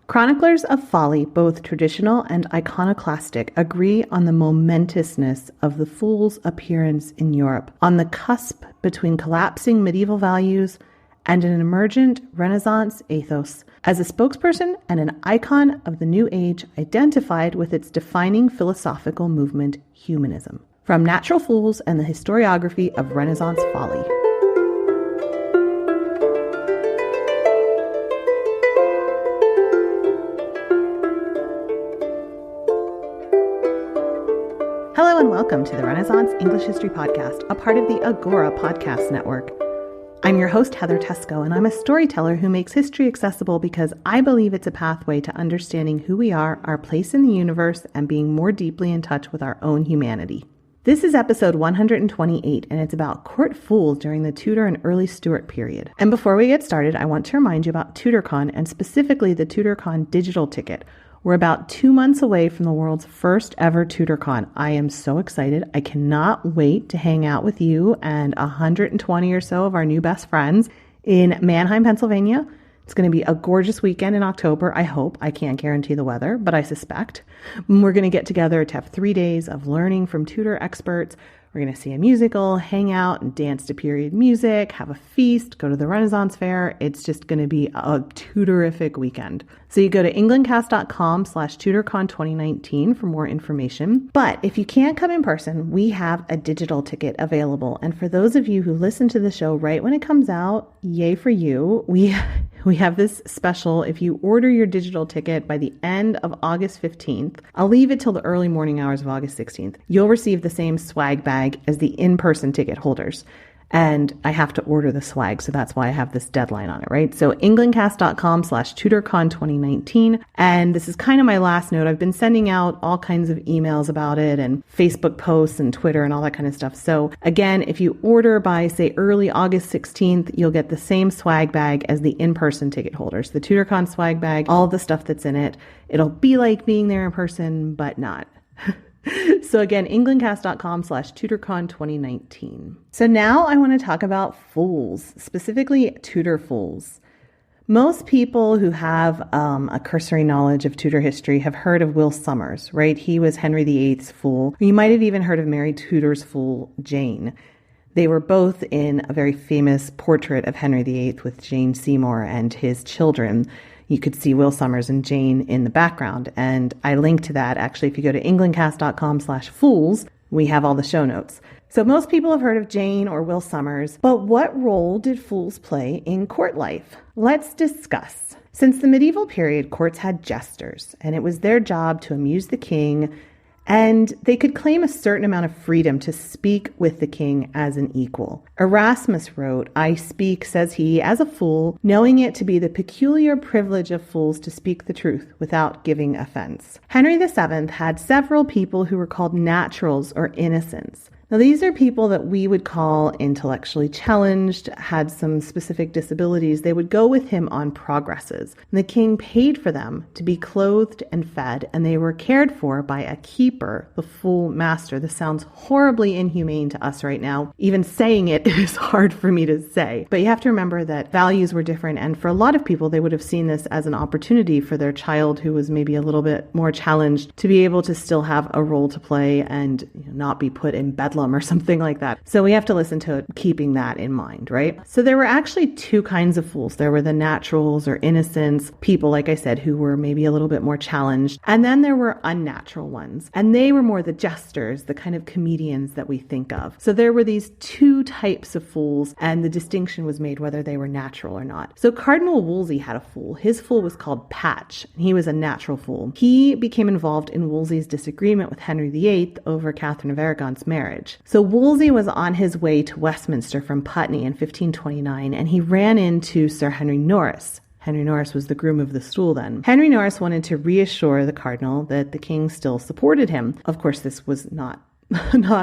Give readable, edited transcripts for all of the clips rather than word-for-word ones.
Chroniclers of folly, both traditional and iconoclastic, agree on the momentousness of the fool's appearance in Europe, on the cusp between collapsing medieval values and an emergent Renaissance ethos, as a spokesperson and an icon of the New Age identified with its defining philosophical movement, humanism. From Natural Fools and the Historiography of Renaissance Folly. Hello and welcome to the Renaissance English History Podcast, a part of the Agora Podcast Network. I'm your host, Heather Tesco, and I'm a storyteller who makes history accessible because I believe it's a pathway to understanding who we are, our place in the universe, and being more deeply in touch with our own humanity. This is episode 128, and it's about court fools during the Tudor and early Stuart period. And before we get started, I want to remind you about TudorCon, and specifically the TudorCon digital ticket. We're about 2 months away from the world's first ever TudorCon. I am so excited. I cannot wait to hang out with you and 120 or so of our new best friends in Mannheim, Pennsylvania. It's going to be a gorgeous weekend in October, I hope. I can't guarantee the weather, but I suspect. We're going to get together to have 3 days of learning from Tudor experts. We're going to see a musical, hang out, and dance to period music, have a feast, go to the Renaissance Fair. It's just going to be a Tudorific weekend. So you go to englandcast.com/TudorCon2019 for more information. But if you can't come in person, we have a digital ticket available. And for those of you who listen to the show right when it comes out, yay for you. We have this special. If you order your digital ticket by the end of August 15th, I'll leave it till the early morning hours of August 16th. You'll receive the same swag bag as the in-person ticket holders. And I have to order the swag, so that's why I have this deadline on it, right? So englandcast.com/TudorCon2019. And this is kind of my last note. I've been sending out all kinds of emails about it and Facebook posts and Twitter and all that kind of stuff. So again, if you order by, say, early August 16th, you'll get the same swag bag as the in-person ticket holders. The TudorCon swag bag, all the stuff that's in it. It'll be like being there in person, but not. So again, englandcast.com/TudorCon2019. So now I want to talk about fools, specifically Tudor fools. Most people who have a cursory knowledge of Tudor history have heard of Will Somers, right? He was Henry VIII's fool. You might have even heard of Mary Tudor's fool, Jane. They were both in a very famous portrait of Henry VIII with Jane Seymour and his children. You could see Will Somers and Jane in the background. And I linked to that. Actually, if you go to englandcast.com/fools, we have all the show notes. So most people have heard of Jane or Will Somers, but what role did fools play in court life? Let's discuss. Since the medieval period, courts had jesters, and it was their job to amuse the king, and they could claim a certain amount of freedom to speak with the king as an equal. Erasmus wrote, "I speak, says he, as a fool, knowing it to be the peculiar privilege of fools to speak the truth without giving offense." Henry VII had several people who were called naturals or innocents. Now, these are people that we would call intellectually challenged, had some specific disabilities. They would go with him on progresses. And the king paid for them to be clothed and fed, and they were cared for by a keeper, the fool master. This sounds horribly inhumane to us right now. Even saying it is hard for me to say. But you have to remember that values were different, and for a lot of people, they would have seen this as an opportunity for their child who was maybe a little bit more challenged to be able to still have a role to play and not be put in bedlam or something like that. So we have to listen to it, keeping that in mind, right? So there were actually two kinds of fools. There were the naturals or innocents, people, like I said, who were maybe a little bit more challenged. And then there were unnatural ones. And they were more the jesters, the kind of comedians that we think of. So there were these two types of fools, and the distinction was made whether they were natural or not. So Cardinal Wolsey had a fool. His fool was called Patch, and he was a natural fool. He became involved in Wolsey's disagreement with Henry VIII over Catherine of Aragon's marriage. So Wolsey was on his way to Westminster from Putney in 1529, and he ran into Sir Henry Norris. Henry Norris was the groom of the stool then. Henry Norris wanted to reassure the cardinal that the king still supported him. Of course, this was not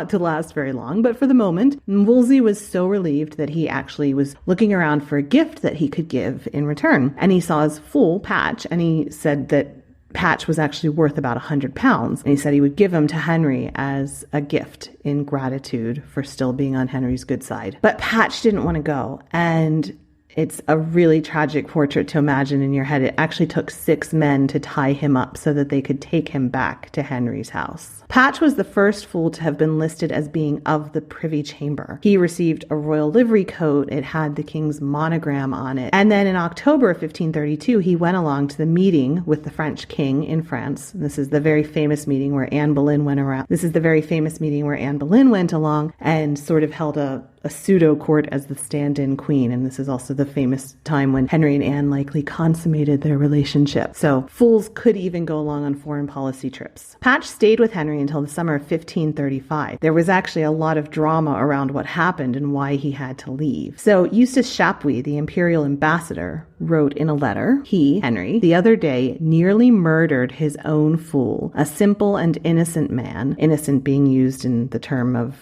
to last very long, but for the moment, Wolsey was so relieved that he actually was looking around for a gift that he could give in return. And he saw his fool, Patch, and he said that Patch was actually worth about £100. And he said he would give him to Henry as a gift in gratitude for still being on Henry's good side. But Patch didn't want to go. And It's a really tragic portrait to imagine in your head. It actually took 6 men to tie him up so that they could take him back to Henry's house. Patch was the first fool to have been listed as being of the Privy Chamber. He received a royal livery coat. It had the king's monogram on it. And then in October of 1532, he went along to the meeting with the French king in France. This is the very famous meeting where Anne Boleyn went around. This is the very famous meeting where Anne Boleyn went along and sort of held a pseudo court as the stand-in queen. And this is also the famous time when Henry and Anne likely consummated their relationship. So fools could even go along on foreign policy trips. Patch stayed with Henry until the summer of 1535. There was actually a lot of drama around what happened and why he had to leave. So Eustace Chapuis, the imperial ambassador, wrote in a letter, he, Henry, the other day nearly murdered his own fool, a simple and innocent man, innocent being used in the term of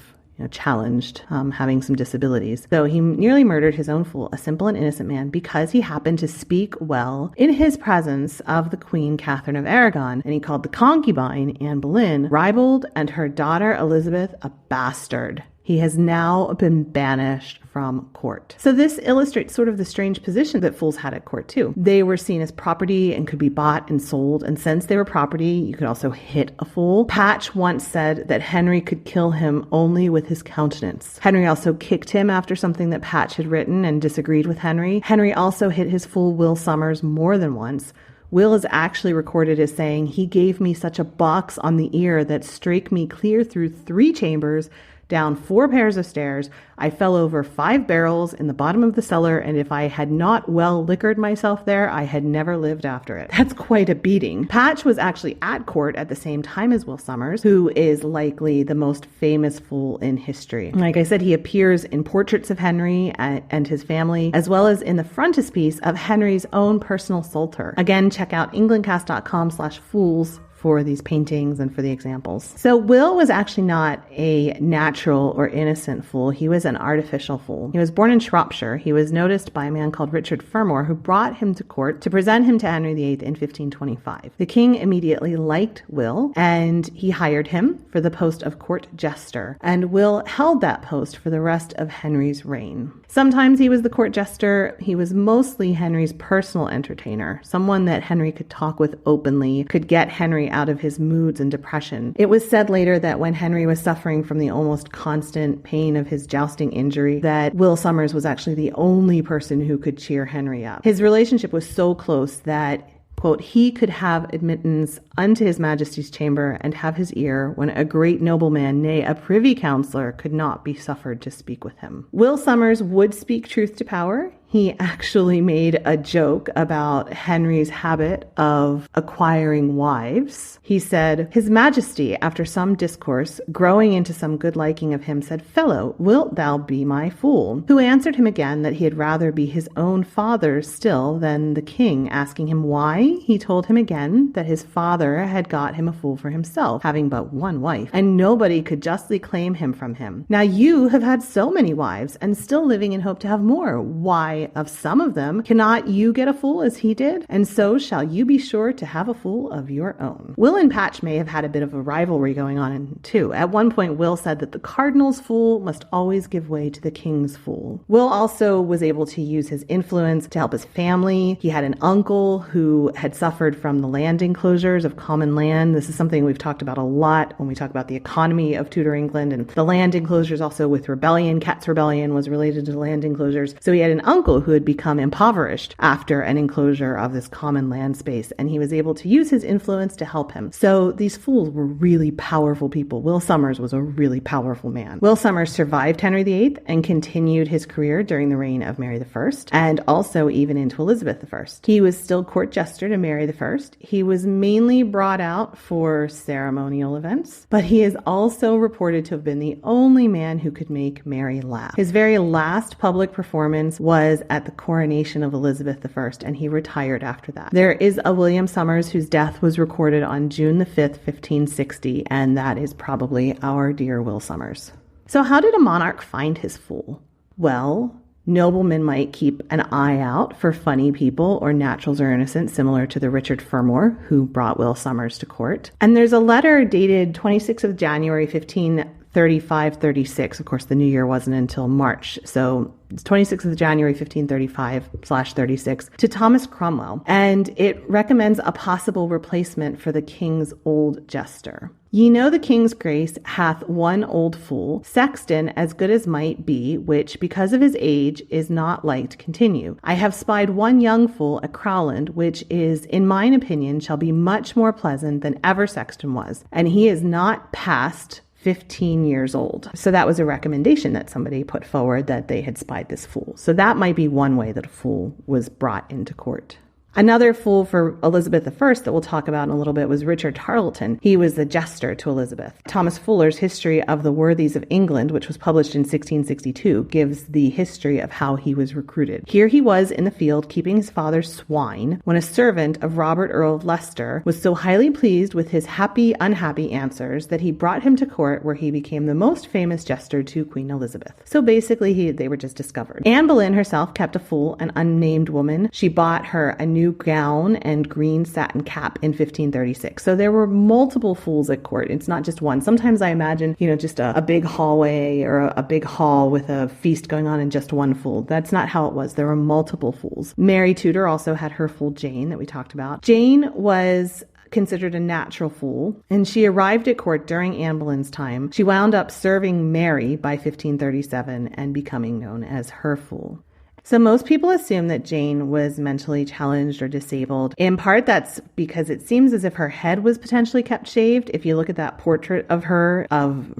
challenged, having some disabilities. So he nearly murdered his own fool, a simple and innocent man, because he happened to speak well in his presence of the Queen Catherine of Aragon, and he called the concubine, Anne Boleyn, ribald, and her daughter Elizabeth a bastard. He has now been banished from court. So this illustrates sort of the strange position that fools had at court too. They were seen as property and could be bought and sold. And since they were property, you could also hit a fool. Patch once said that Henry could kill him only with his countenance. Henry also kicked him after something that Patch had written and disagreed with Henry. Henry also hit his fool Will Somers more than once. Will is actually recorded as saying, "He gave me such a box on the ear that strake me clear through 3 chambers, down 4 pairs of stairs. I fell over 5 barrels in the bottom of the cellar, and if I had not well liquored myself there, I had never lived after it." That's quite a beating. Patch was actually at court at the same time as Will Somers, who is likely the most famous fool in history. Like I said, he appears in portraits of Henry and his family, as well as in the frontispiece of Henry's own personal psalter. Again, check out englandcast.com/fools for these paintings and for the examples. So Will was actually not a natural or innocent fool. He was an artificial fool. He was born in Shropshire. He was noticed by a man called Richard Fermor, who brought him to court to present him to Henry VIII in 1525. The king immediately liked Will, and he hired him for the post of court jester. And Will held that post for the rest of Henry's reign. Sometimes he was the court jester. He was mostly Henry's personal entertainer, someone that Henry could talk with openly, could get Henry out of his moods and depression. It was said later that when Henry was suffering from the almost constant pain of his jousting injury, that Will Somers was actually the only person who could cheer Henry up. His relationship was so close that, quote, "he could have admittance unto his majesty's chamber and have his ear when a great nobleman, nay, a privy councillor, could not be suffered to speak with him." Will Somers would speak truth to power. He actually made a joke about Henry's habit of acquiring wives. He said, "His Majesty, after some discourse, growing into some good liking of him, said, 'Fellow, wilt thou be my fool?' Who answered him again that he had rather be his own father still than the king. Asking him why, he told him again that his father had got him a fool for himself, having but one wife, and nobody could justly claim him from him. Now you have had so many wives, and still living in hope to have more. Why, of some of them cannot you get a fool as he did? And so shall you be sure to have a fool of your own." Will and Patch may have had a bit of a rivalry going on too. At one point, Will said that the cardinal's fool must always give way to the king's fool. Will also was able to use his influence to help his family. He had an uncle who had suffered from the land enclosures of common land. This is something we've talked about a lot when we talk about the economy of Tudor England, and the land enclosures also with rebellion. Cat's Rebellion was related to land enclosures. So he had an uncle who had become impoverished after an enclosure of this common land space, and he was able to use his influence to help him. So these fools were really powerful people. Will Somers was a really powerful man. Will Somers survived Henry VIII and continued his career during the reign of Mary I, and also even into Elizabeth I. He was still court jester to Mary I. He was mainly brought out for ceremonial events, but he is also reported to have been the only man who could make Mary laugh. His very last public performance was at the coronation of Elizabeth I, and he retired after that. There is a William Somers whose death was recorded on June the 5th, 1560, and that is probably our dear Will Somers. So how did a monarch find his fool? Well, noblemen might keep an eye out for funny people or naturals or innocent, similar to the Richard Fermor who brought Will Somers to court. And there's a letter dated 26th of January, 1530, 1535-36. Of course, the new year wasn't until March. So it's 26th of January, 1535/36, to Thomas Cromwell. And it recommends a possible replacement for the king's old jester. Ye know the king's grace hath one old fool, sexton as good as might be, which, because of his age, is not like to continue. I have spied one young fool at Crowland, which is, in mine opinion, shall be much more pleasant than ever sexton was, and he is not past 15 years old. So that was a recommendation that somebody put forward, that they had spied this fool. So that might be one way that a fool was brought into court. Another fool for Elizabeth I that we'll talk about in a little bit was Richard Tarleton. He was the jester to Elizabeth. Thomas Fuller's History of the Worthies of England, which was published in 1662, gives the history of how he was recruited. Here he was in the field keeping his father's swine when a servant of Robert Earl of Leicester was so highly pleased with his happy, unhappy answers that he brought him to court, where he became the most famous jester to Queen Elizabeth. So basically they were just discovered. Anne Boleyn herself kept a fool, an unnamed woman. She bought her a new gown and green satin cap in 1536. So there were multiple fools at court. It's not just one. Sometimes I imagine, just a big hallway or a big hall with a feast going on and just one fool. That's not how it was. There were multiple fools. Mary Tudor also had her fool Jane that we talked about. Jane was considered a natural fool, and she arrived at court during Anne Boleyn's time. She wound up serving Mary by 1537 and becoming known as her fool. So most people assume that Jane was mentally challenged or disabled. In part, that's because it seems as if her head was potentially kept shaved. If you look at that portrait of her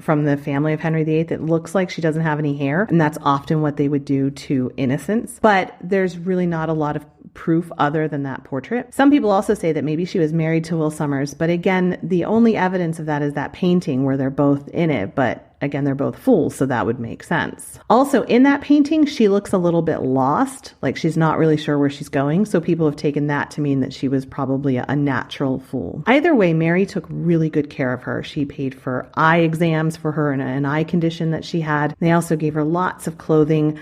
from the family of Henry VIII, it looks like she doesn't have any hair, and that's often what they would do to innocents. But there's really not a lot of proof other than that portrait. Some people also say that maybe she was married to Will Somers, but again, the only evidence of that is that painting where they're both in it, but again, they're both fools, so that would make sense. Also, in that painting, she looks a little bit lost, like she's not really sure where she's going, so people have taken that to mean that she was probably a natural fool. Either way, Mary took really good care of her. She paid for eye exams for her and an eye condition that she had. They also gave her lots of clothing,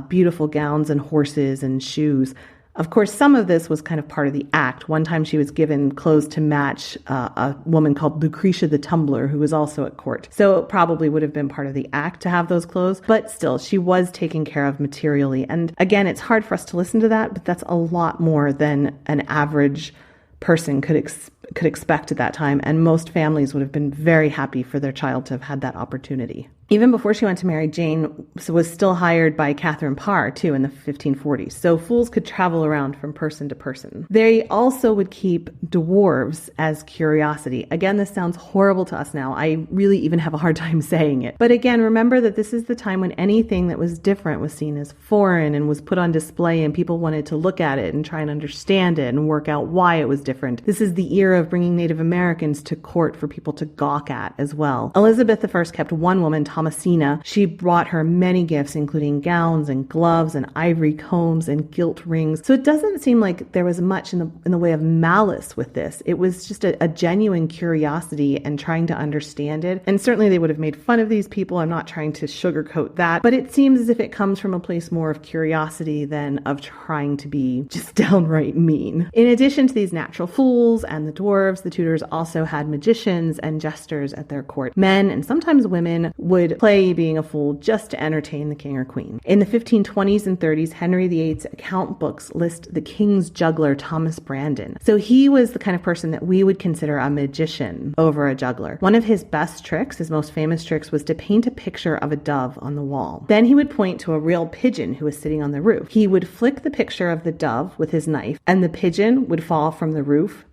beautiful gowns and horses and shoes. Of course, some of this was kind of part of the act. One time she was given clothes to match a woman called Lucretia the Tumbler, who was also at court. So it probably would have been part of the act to have those clothes. But still, she was taken care of materially. And again, it's hard for us to listen to that, but that's a lot more than an average person could expect at that time. And most families would have been very happy for their child to have had that opportunity. Even before she went to marry, Jane was still hired by Catherine Parr, too, in the 1540s. So fools could travel around from person to person. They also would keep dwarves as curiosity. Again, this sounds horrible to us now. I really even have a hard time saying it. But again, remember that this is the time when anything that was different was seen as foreign and was put on display, and people wanted to look at it and try and understand it and work out why it was different. This is the era of bringing Native Americans to court for people to gawk at as well. Elizabeth I kept one woman, Thomasina. She brought her many gifts, including gowns and gloves and ivory combs and gilt rings. So it doesn't seem like there was much in the way of malice with this. It was just a genuine curiosity and trying to understand it. And certainly they would have made fun of these people. I'm not trying to sugarcoat that, but it seems as if it comes from a place more of curiosity than of trying to be just downright mean. In addition to these natural fools and the dwarves, the Tudors also had magicians and jesters at their court. Men and sometimes women would play being a fool just to entertain the king or queen. In the 1520s and 30s, Henry VIII's account books list the king's juggler, Thomas Brandon. So he was the kind of person that we would consider a magician over a juggler. One of his best tricks, his most famous tricks, was to paint a picture of a dove on the wall. Then he would point to a real pigeon who was sitting on the roof. He would flick the picture of the dove with his knife, and the pigeon would fall from the roof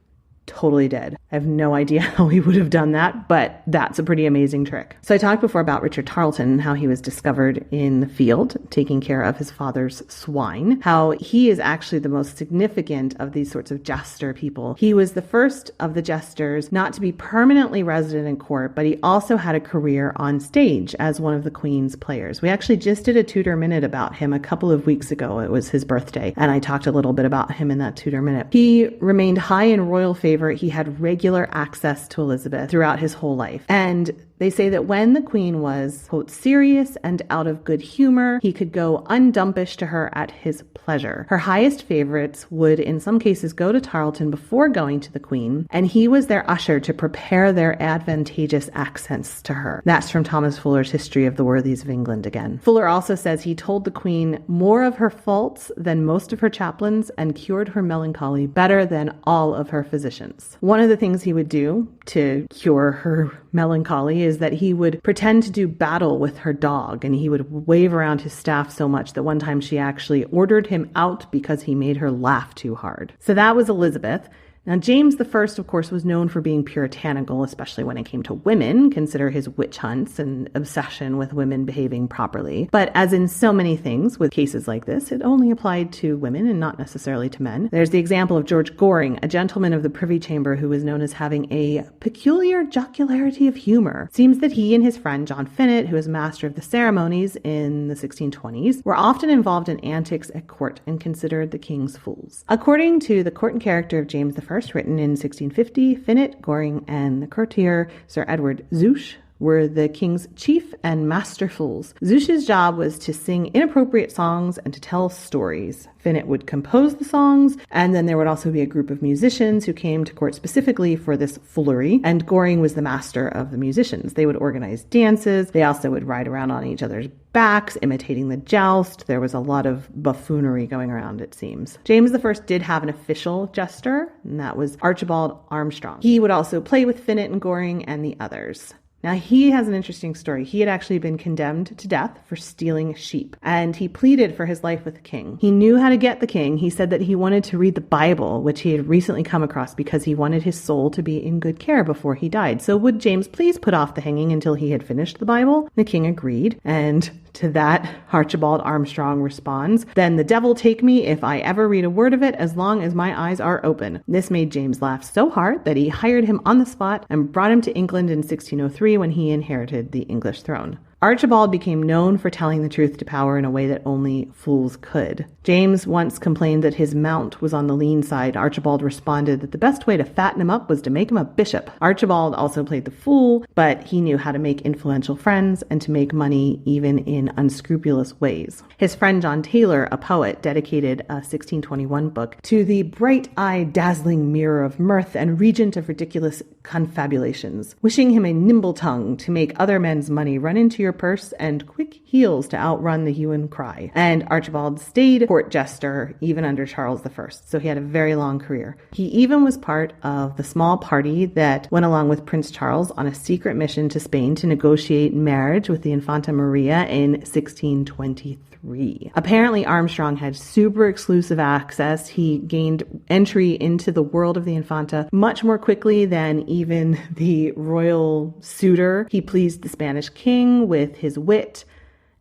totally dead. I have no idea how he would have done that, but that's a pretty amazing trick. So I talked before about Richard Tarleton and how he was discovered in the field taking care of his father's swine, how he is actually the most significant of these sorts of jester people. He was the first of the jesters not to be permanently resident in court, but he also had a career on stage as one of the Queen's players. We actually just did a Tudor Minute about him a couple of weeks ago. It was his birthday, and I talked a little bit about him in that Tudor Minute. He remained high in royal favor. He had regular access to Elizabeth throughout his whole life. And They say that when the queen was, quote, serious and out of good humor, he could go undumpish to her at his pleasure. Her highest favorites would in some cases go to Tarleton before going to the queen, and he was their usher to prepare their advantageous accents to her. That's from Thomas Fuller's History of the Worthies of England again. Fuller also says he told the queen more of her faults than most of her chaplains and cured her melancholy better than all of her physicians. One of the things he would do to cure her melancholy is that he would pretend to do battle with her dog, and he would wave around his staff so much that one time she actually ordered him out because he made her laugh too hard. So that was Elizabeth. Now, James I, of course, was known for being puritanical, especially when it came to women. Consider his witch hunts and obsession with women behaving properly. But as in so many things with cases like this, it only applied to women and not necessarily to men. There's the example of George Goring, a gentleman of the Privy Chamber who was known as having a peculiar jocularity of humor. It seems that he and his friend John Finett, who was master of the ceremonies in the 1620s, were often involved in antics at court and considered the king's fools. According to the Court and Character of James I, written in 1650, Finett, Goring, and the courtier Sir Edward Zouche were the king's chief and master fools. Zouche's job was to sing inappropriate songs and to tell stories. Finett would compose the songs, and then there would also be a group of musicians who came to court specifically for this foolery, and Goring was the master of the musicians. They would organize dances. They also would ride around on each other's backs, imitating the joust. There was a lot of buffoonery going around, it seems. James I did have an official jester, and that was Archibald Armstrong. He would also play with Finett and Goring and the others. Now, he has an interesting story. He had actually been condemned to death for stealing sheep, and he pleaded for his life with the king. He knew how to get the king. He said that he wanted to read the Bible, which he had recently come across because he wanted his soul to be in good care before he died. So would James please put off the hanging until he had finished the Bible? The king agreed, and to that, Archibald Armstrong responds, "Then the devil take me if I ever read a word of it as long as my eyes are open." This made James laugh so hard that he hired him on the spot and brought him to England in 1603 when he inherited the English throne. Archibald became known for telling the truth to power in a way that only fools could. James once complained that his mount was on the lean side. Archibald responded that the best way to fatten him up was to make him a bishop. Archibald also played the fool, but he knew how to make influential friends and to make money even in unscrupulous ways. His friend John Taylor, a poet, dedicated a 1621 book to the bright-eyed, dazzling mirror of mirth and regent of ridiculous confabulations, wishing him a nimble tongue to make other men's money run into your purse and quick heels to outrun the hue and cry. And Archibald stayed court jester even under Charles I, so he had a very long career. He even was part of the small party that went along with Prince Charles on a secret mission to Spain to negotiate marriage with the Infanta Maria in 1623. Apparently, Armstrong had super exclusive access. He gained entry into the world of the Infanta much more quickly than even the royal suitor. He pleased the Spanish king with his wit.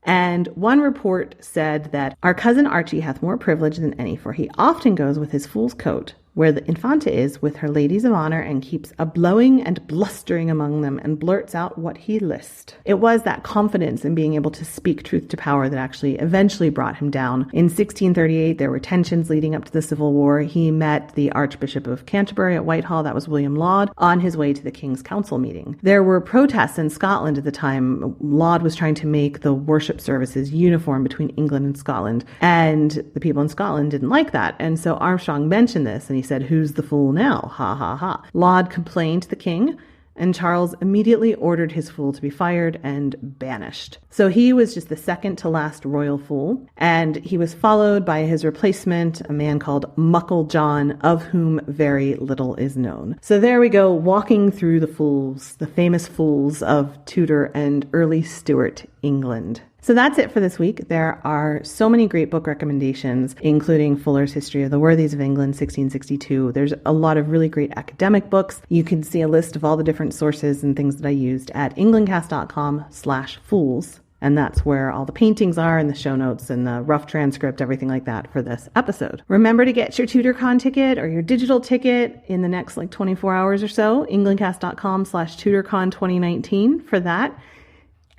And one report said that our cousin Archie hath more privilege than any, for he often goes with his fool's coat where the Infanta is with her ladies of honor and keeps a blowing and blustering among them and blurts out what he list. It was that confidence in being able to speak truth to power that actually eventually brought him down. In 1638, there were tensions leading up to the Civil War. He met the Archbishop of Canterbury at Whitehall, that was William Laud, on his way to the King's Council meeting. There were protests in Scotland at the time. Laud was trying to make the worship services uniform between England and Scotland, and the people in Scotland didn't like that. And so Armstrong mentioned this, and he said, "Who's the fool now? Ha ha ha." Laud complained to the king, and Charles immediately ordered his fool to be fired and banished. So he was just the second to last royal fool, and he was followed by his replacement, a man called Muckle John, of whom very little is known. So there we go, walking through the fools, the famous fools of Tudor and early Stuart England. So that's it for this week. There are so many great book recommendations, including Fuller's History of the Worthies of England, 1662. There's a lot of really great academic books. You can see a list of all the different sources and things that I used at englandcast.com/fools. And that's where all the paintings are and the show notes and the rough transcript, everything like that for this episode. Remember to get your TutorCon ticket or your digital ticket in the next 24 hours or so. englandcast.com/TutorCon 2019 for that.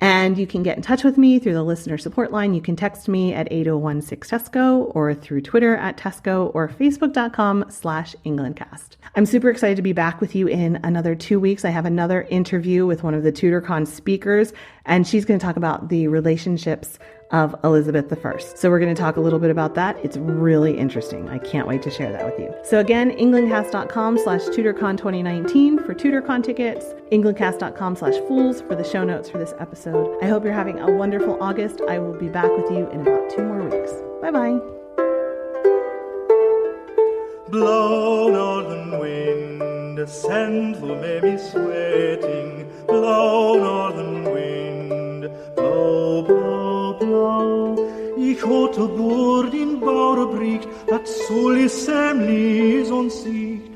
And you can get in touch with me through the listener support line. You can text me at 8016-TESCO or through Twitter at Tesco or Facebook.com/EnglandCast. I'm super excited to be back with you in another 2 weeks. I have another interview with one of the TudorCon speakers, and she's going to talk about the relationships of Elizabeth I. So we're going to talk a little bit about that. It's really interesting. I can't wait to share that with you. So again, englandcast.com/TudorCon2019 for TudorCon tickets, englandcast.com/fools for the show notes for this episode. I hope you're having a wonderful August. I will be back with you in about 2 more weeks. Bye-bye. Blow, northern wind, send for me sweating. Blow, northern wind, blow, blow, blow. Ich hatte bord in Bauerbricht, dat soll is semlis on sicht.